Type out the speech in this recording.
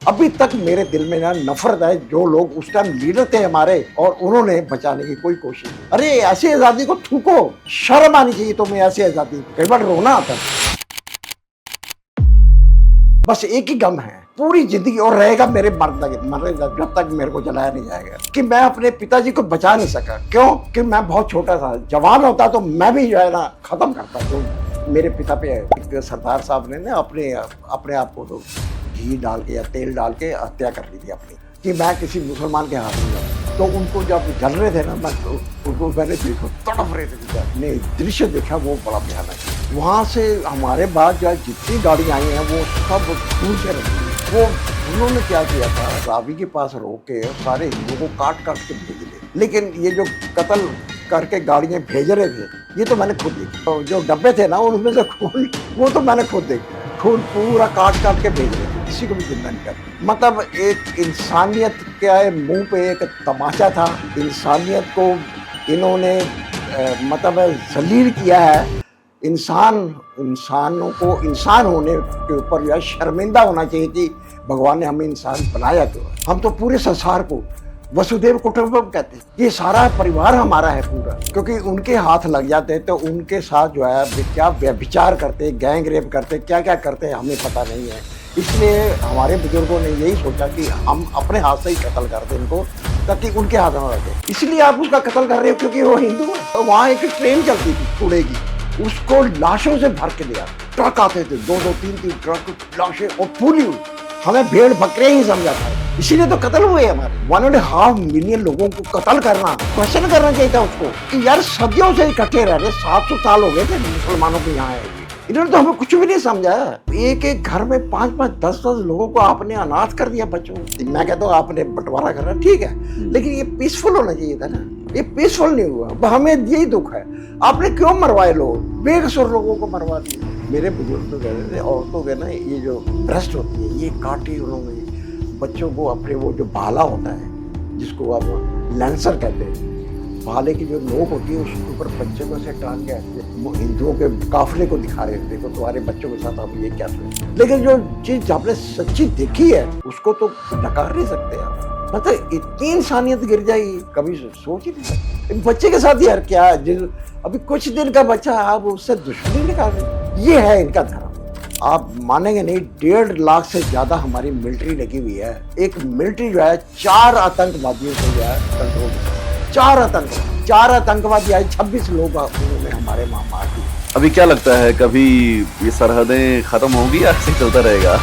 अभी तक मेरे दिल में ना नफरत है जो लोग उस टाइम लीडर थे हमारे और उन्होंने बचाने की कोई कोशिश नहीं। अरे ऐसी आजादी को थूको, शर्म आनी चाहिए तुम्हें। ऐसी आजादी कई बार रोना आता है। बस एक ही गम है पूरी जिंदगी और रहेगा मेरे मरने तक, जब तक मेरे को जलाया नहीं जाएगा, कि मैं अपने पिताजी को बचा नहीं सका। क्यों? कि मैं बहुत छोटा था। जवान होता तो मैं भी जो है ना खत्म करता। तो मेरे पिता पे एक सरदार साहब ने ना अपने आप को तो घी डाल के या तेल डाल के हत्या कर ली थी अपनी, कि मैं किसी मुसलमान के हाथ में जाऊँ। तो उनको जब जल रहे थे ना, मैं उनको मैंने देखो तड़प रहे थे। मैंने दृश्य देखा वो बड़ा भयानक। वहाँ से हमारे बाद जो जितनी गाड़ी आई हैं वो सब दूर से रही। वो उन्होंने क्या किया था, रावी के पास रोक के सारे हिंदुओं को काट काट के भेज दिए। लेकिन ये जो कत्ल करके गाड़ियाँ भेज रहे थे, ये तो मैंने खुद देखी। तो जो डब्बे थे ना उनमें से खून, वो तो मैंने खुद देखा। खून पूरा काट काट के भेज रहे थे, किसी को भी जिंदा नहीं कर। मतलब एक इंसानियत क्या है, मुंह पे एक तमाचा था। इंसानियत को इन्होंने मतलब जलील किया है। इंसानों को इंसान होने के ऊपर जो है शर्मिंदा होना चाहिए कि भगवान ने हमें इंसान बनाया। क्यों? हम तो पूरे संसार को वसुदेव कुटुंबकम कहते हैं। ये सारा परिवार हमारा है पूरा, क्योंकि उनके हाथ लग जाते तो उनके साथ जो है क्या व्यभिचार करते, गैंग रेप करते, क्या क्या करते हमें पता नहीं है। इसलिए हमारे बुजुर्गों ने यही सोचा कि हम अपने हाथ से ही कत्ल कर दें इनको, ताकि उनके हाथ में लगे। इसलिए आप उसका कत्ल कर रहे हो क्योंकि वो हिंदू है। तो वहाँ एक ट्रेन चलती थी कूड़े की, उसको लाशों से भर के दिया। ट्रक आते थे, दो तीन ट्रक लाशें और पूरी। हमें भेड़ बकरे ही समझा था, इसीलिए तो कत्ल हुए हमारे। 1.5 मिलियन लोगों को कत्ल करना, क्वेश्चन करना चाहिए था उसको कि यार सदियों से इकट्ठे रह रहे, 700 साल हो गए थे मुसलमानों के यहाँ। इन्होंने तो हमें कुछ भी नहीं समझा। एक एक घर में 5-5, 10-10 लोगों को आपने अनाथ कर दिया, बच्चों को। मैं कहता हूँ आपने बंटवारा करना ठीक है, लेकिन ये पीसफुल होना चाहिए था ना। ये पीसफुल नहीं हुआ। हमें यही दुख है, आपने क्यों मरवाए लोग, बेकसूर लोगों को मरवा दिया। मेरे बुजुर्ग तो कहते थे औरतों के ना ये जो ब्रेस्ट होती है ये काटी उन्होंने। बच्चों को अपने वो जो भाला होता है, जिसको आप लैंसर कहते हैं, भाले की जो नोक होती है उसके ऊपर बच्चे को से टांग के वो हिंदुओं के काफिले को दिखा रहे थे, देखो तुम्हारे बच्चों के साथ अब ये क्या है। लेकिन जो चीज आपने सच्ची देखी है उसको तो नकार नहीं सकते आप। मतलब इतनी इंसानियत गिर जाएगी, कभी सोच ही नहीं सकते। बच्चे के साथ यार क्या, अभी कुछ दिन का बच्चा आप उससे दुश्मनी निकाल रहे। ये है इनका धर्म। आप मानेंगे नहीं, 1.5 लाख से ज्यादा हमारी मिलिट्री लगी हुई है। एक मिलिट्री जो है 4 आतंकवादियों से जो है कंट्रोल, 4 आतंकवादी आए, 26 लोग उन्होंने हमारे वहां मार दिए। अभी क्या लगता है, कभी ये सरहदें खत्म होगी या ऐसे चलता रहेगा?